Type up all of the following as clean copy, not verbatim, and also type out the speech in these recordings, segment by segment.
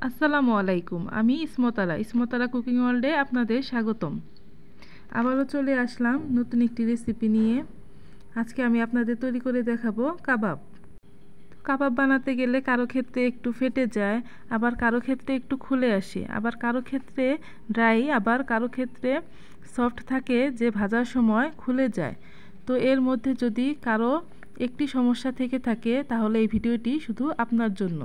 আসসালামু আলাইকুম। আমি ইসমতারা কুকিং ওয়ার্ল্ডে আপনাদের স্বাগতম। আবারও চলে আসলাম নতুন একটি রেসিপি নিয়ে। আজকে আমি আপনাদের তৈরি করে দেখাবো কাবাব। কাবাব বানাতে গেলে কারো ক্ষেত্রে একটু ফেটে যায়, আবার কারো ক্ষেত্রে একটু খুলে আসে, আবার কারো ক্ষেত্রে ড্রাই, আবার কারো ক্ষেত্রে সফট থাকে যে ভাজার সময় খুলে যায়। তো এর মধ্যে যদি কারো একটি সমস্যা থেকে থাকে তাহলে এই ভিডিওটি শুধু আপনার জন্য।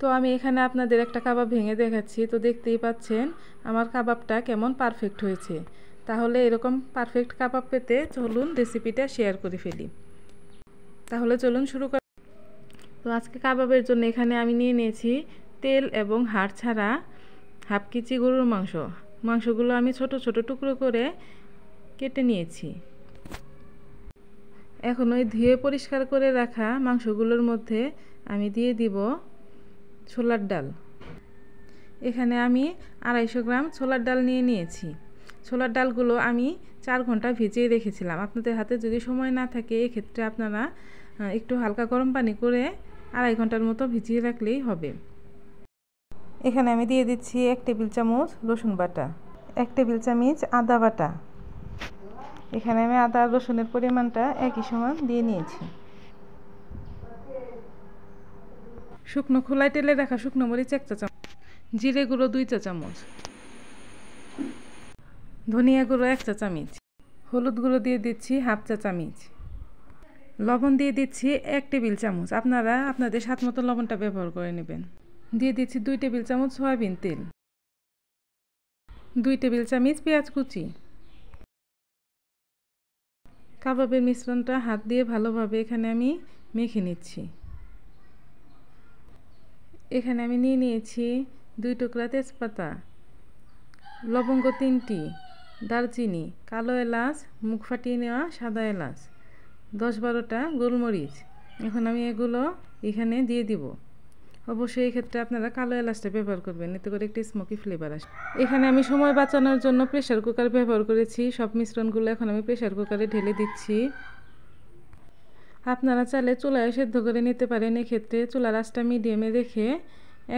তো আমি এখানে আপনাদের একটা কাবাব ভেঙে দেখাচ্ছি। তো দেখতেই পাচ্ছেন আমার কাবাবটা কেমন পারফেক্ট হয়েছে। তাহলে এরকম পারফেক্ট কাবাব পেতে চলুন রেসিপিটা শেয়ার করে ফেলি। তাহলে চলুন শুরু করি। তো আজকে কাবাবের জন্য এখানে আমি নিয়ে নিয়েছি তেল এবং হাড় ছাড়া হাফ কেজি গরুর মাংসগুলো আমি ছোট ছোট টুকরো করে কেটে নিয়েছি। এখন ওই ধুয়ে পরিষ্কার করে রাখা মাংসগুলোর মধ্যে আমি দিয়ে দিব ছোলার ডাল। এখানে আমি 250 গ্রাম ছোলার ডাল নিয়ে নিয়েছি। ছোলার ডালগুলো আমি 4 ঘন্টা ভিজিয়ে রেখেছিলাম। আপনাদের হাতে যদি সময় না থাকে এক্ষেত্রে আপনারা একটু হালকা গরম পানি করে 2.5 ঘন্টার মতো ভিজিয়ে রাখলেই হবে। এখানে আমি দিয়ে দিচ্ছি 1 টেবিল চামচ রসুন বাটা, 1 টেবিল চামচ আদা বাটা। এখানে আমি আদা আর রসুনের পরিমাণটা একই সমান দিয়ে নিয়েছি। শুকনো খোলায় তেলে রাখা শুকনো মরিচ 1 চা চামচ, জিরে গুঁড়ো 2 চা চামচ, ধনিয়া গুঁড়ো 1 চা চামচ, হলুদ গুঁড়ো দিয়ে দিচ্ছি হাফ চা চামচ, লবণ দিয়ে দিচ্ছি 1 টেবিল চামচ। আপনারা আপনাদের স্বাদ মতো লবণটা ব্যবহার করে নেবেন। দিয়ে দিচ্ছি 2 টেবিল চামচ সয়াবিন তেল, 2 টেবিল চামচ পেঁয়াজ কুচি। কাবাবের মিশ্রণটা হাত দিয়ে ভালোভাবে এখানে আমি মেখে নিচ্ছি। এখানে আমি নিয়ে নিয়েছি 2 টুকরা তেজপাতা, লবঙ্গ 3টি, দারচিনি, কালো এলাচ, মুখ ফাটিয়ে নেওয়া সাদা এলাচ, 10-12টা গোলমরিচ। এখন আমি এগুলো এখানে দিয়ে দিব। অবশ্যই এই ক্ষেত্রে আপনারা কালো এলাচটা ব্যবহার করবেন, এতে করে একটি স্মোকি ফ্লেভার আসে। এখানে আমি সময় বাঁচানোর জন্য প্রেসার কুকার ব্যবহার করেছি। সব মিশ্রণগুলো এখন আমি প্রেসার কুকারে ঢেলে দিচ্ছি। আপনারা চাইলে চুলায় সেদ্ধ করে নিতে পারেন। এক্ষেত্রে চুলার আঁচটা মিডিয়ামে রেখে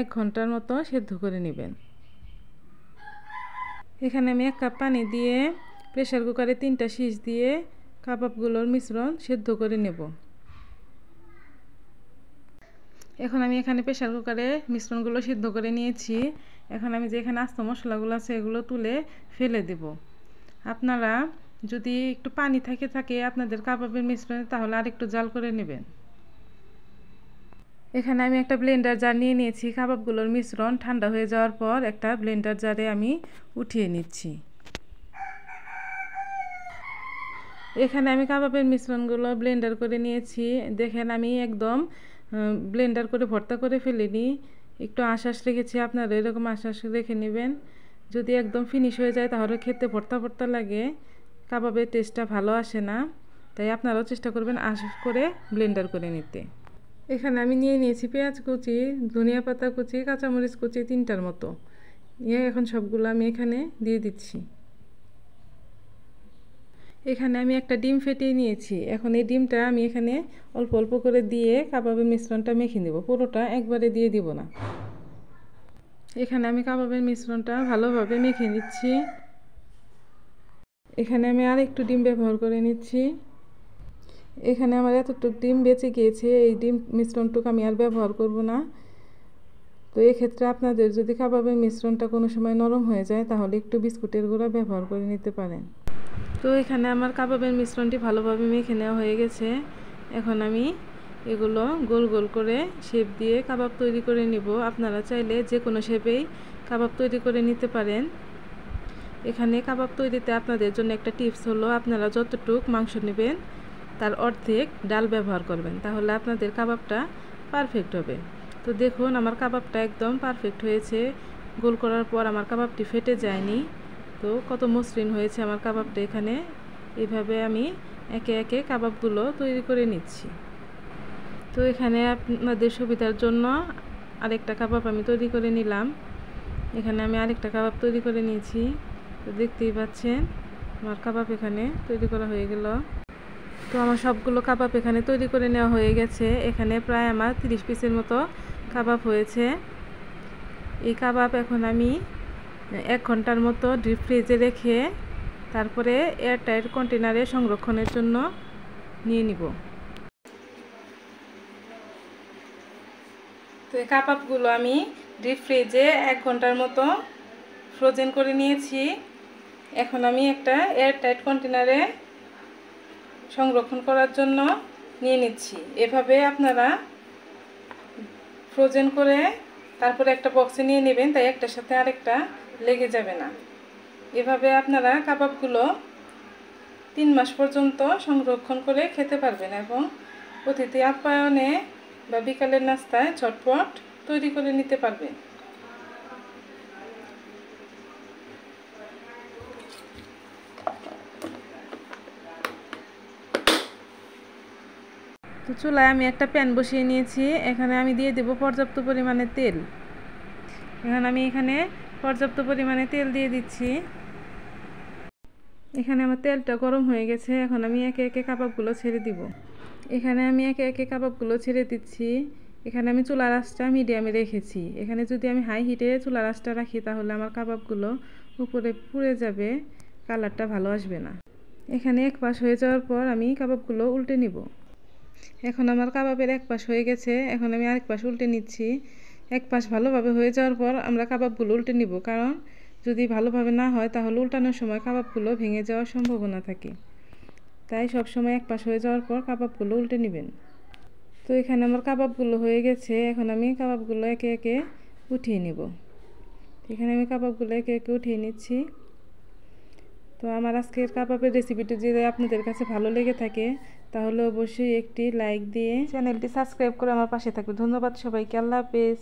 1 ঘন্টার মতো সেদ্ধ করে নেবেন। এখানে আমি 1 কাপ পানি দিয়ে প্রেসার কুকারে 3টা সিজ দিয়ে কাবাবগুলোর মিশ্রণ সেদ্ধ করে নেব। এখন আমি এখানে প্রেসার কুকারে মিশ্রণগুলো সিদ্ধ করে নিয়েছি। এখন আমি যে এখানে আস্ত মশলাগুলো আছে এগুলো তুলে ফেলে দেব। আপনারা যদি একটু পানি থাকে আপনাদের কাবাবের মিশ্রণে তাহলে আরেকটু জাল করে নেবেন। এখানে আমি একটা ব্লেন্ডার জার নিয়ে নিয়েছি। কাবাবগুলোর মিশ্রণ ঠান্ডা হয়ে যাওয়ার পর একটা ব্লেন্ডার জারে আমি উঠিয়ে নিচ্ছি। এখানে আমি কাবাবের মিশ্রণগুলো ব্লেন্ডার করে নিয়েছি। দেখেন আমি একদম ব্লেন্ডার করে ভর্তা করে ফেলিনি, একটু আশ্বাস রেখেছি। আপনারা এরকম আশ্বাস রেখে নেবেন। যদি একদম ফিনিশ হয়ে যায় তাহলে খেতে ভর্তা ভর্তা লাগে, কাবাবের টেস্টটা ভালো আসে না। তাই আপনারাও চেষ্টা করবেন আশ্বাস করে ব্লেন্ডার করে নিতে। এখানে আমি নিয়ে নিয়েছি পেঁয়াজ কুচি, ধনিয়া পাতা কুচি, কাঁচামরিচ কুচি 3টার মতো। এখন সবগুলো আমি এখানে দিয়ে দিচ্ছি। এখানে আমি একটা ডিম ফেটিয়ে নিয়েছি। এখন এই ডিমটা আমি এখানে অল্প অল্প করে দিয়ে কাবাবের মিশ্রণটা মেখে নেব, পুরোটা একবারে দিয়ে দিব না। এখানে আমি কাবাবের মিশ্রণটা ভালোভাবে মেখে নিচ্ছি। এখানে আমি আর একটু ডিম ব্যবহার করে নিচ্ছি। এখানে আমার এতটুকু ডিম বেঁচে গিয়েছে, এই ডিম মিশ্রণটুকু আমি আর ব্যবহার করব না। তো এক্ষেত্রে আপনাদের যদি কাবাবের মিশ্রণটা কোনো সময় নরম হয়ে যায় তাহলে একটু বিস্কুটের গুঁড়া ব্যবহার করে নিতে পারেন। তো এখানে আমার কাবাবের মিশ্রণটি ভালোভাবে মেখে নেওয়া হয়ে গেছে। এখন আমি এগুলো গোল গোল করে শেপ দিয়ে কাবাব তৈরি করে নিব। আপনারা চাইলে যে কোনো শেপেই কাবাব তৈরি করে নিতে পারেন। এখানে কাবাব তৈরিতে আপনাদের জন্য একটা টিপস হলো, আপনারা যতটুক মাংস নেবেন তার অর্ধেক ডাল ব্যবহার করবেন, তাহলে আপনাদের কাবাবটা পারফেক্ট হবে। তো দেখুন আমার কাবাবটা একদম পারফেক্ট হয়েছে। গোল করার পর আমার কাবাবটি ফেটে যায়নি। তো কত মসৃণ হয়েছে আমার কাবাবটা। এখানে এইভাবে আমি একে একে কাবাবগুলো তৈরি করে নিচ্ছি। তো এখানে আপনাদের সুবিধার জন্য আরেকটা কাবাব আমি তৈরি করে নিলাম। এখানে আমি আরেকটা কাবাব তৈরি করে নিয়েছি। তো দেখতেই পাচ্ছেন আমার কাবাব এখানে তৈরি করা হয়ে গেল। তো আমার সবগুলো কাবাব এখানে তৈরি করে নেওয়া হয়ে গেছে। এখানে প্রায় আমার 30 পিসের মতো কাবাব হয়েছে। এই কাবাব এখন আমি 1 ঘন্টার মতো ডিপ ফ্রিজে রেখে তারপরে এয়ারটাইট কন্টেনারে সংরক্ষণের জন্য নিয়ে নিব। তো এই কাবাবগুলো আমি ডিপ ফ্রিজে 1 ঘন্টার মতো ফ্রোজেন করে নিয়েছি। এখন আমি একটা এয়ারটাইট কন্টেনারে সংরক্ষণ করার জন্য নিয়ে নিচ্ছি। এভাবে আপনারা ফ্রোজেন করে তারপরে একটা বক্সে নিয়ে নেবেন, তাই একটার সাথে আরেকটা লেগে যাবে না। এভাবে আপনারা কাবাবগুলো 3 মাস পর্যন্ত সংরক্ষণ করে খেতে পারবেন এবং অতিথি আপ্যায়নে বা বিকালের নাস্তায় ঝটপট তৈরি করে নিতে পারবেন। তো চুলায় আমি একটা প্যান বসিয়ে নিয়েছি। এখানে আমি দিয়ে দেব পর্যাপ্ত পরিমাণে তেল। এখানে পর্যাপ্ত পরিমাণে তেল দিয়ে দিচ্ছি। এখানে আমার তেলটা গরম হয়ে গেছে। এখন আমি একে একে কাবাবগুলো ছেড়ে দিব। এখানে আমি একে একে কাবাবগুলো ছেড়ে দিচ্ছি। এখানে আমি চুলার আঁচটা মিডিয়ামে রেখেছি। এখানে যদি আমি হাই হিটে চুলার আঁচটা রাখি তাহলে আমার কাবাবগুলো উপরে পুড়ে যাবে, কালারটা ভালো আসবে না। এখানে এক পাশ হয়ে যাওয়ার পর আমি কাবাবগুলো উল্টে নিব। এখন আমার কাবাবের এক পাশ হয়ে গেছে। এখন আমি আরেক পাশ উল্টে নিচ্ছি। এক পাশ ভালোভাবে হয়ে যাওয়ার পর আমরা কাবাবগুলো উল্টে নিব, কারণ যদি ভালোভাবে না হয় তাহলে উল্টানোর সময় কাবাবগুলো ভেঙে যাওয়ার সম্ভাবনা থাকে। তাই সব সময় এক পাশ হয়ে যাওয়ার পর কাবাবগুলো উল্টে নেবেন। তো এখানে আমার কাবাবগুলো হয়ে গেছে। এখন আমি কাবাবগুলো একে একে উঠিয়ে নিব। এখানে আমি কাবাবগুলো একে একে উঠিয়ে নিচ্ছি। তো আমার আজকের কাবাবের রেসিপিটি যদি আপনাদের কাছে ভালো লেগে থাকে তাহলে অবশ্যই একটি লাইক দিয়ে চ্যানেলটি সাবস্ক্রাইব করে আমার পাশে থাকবে। ধন্যবাদ সবাইকে। আল্লাহ হাফেজ।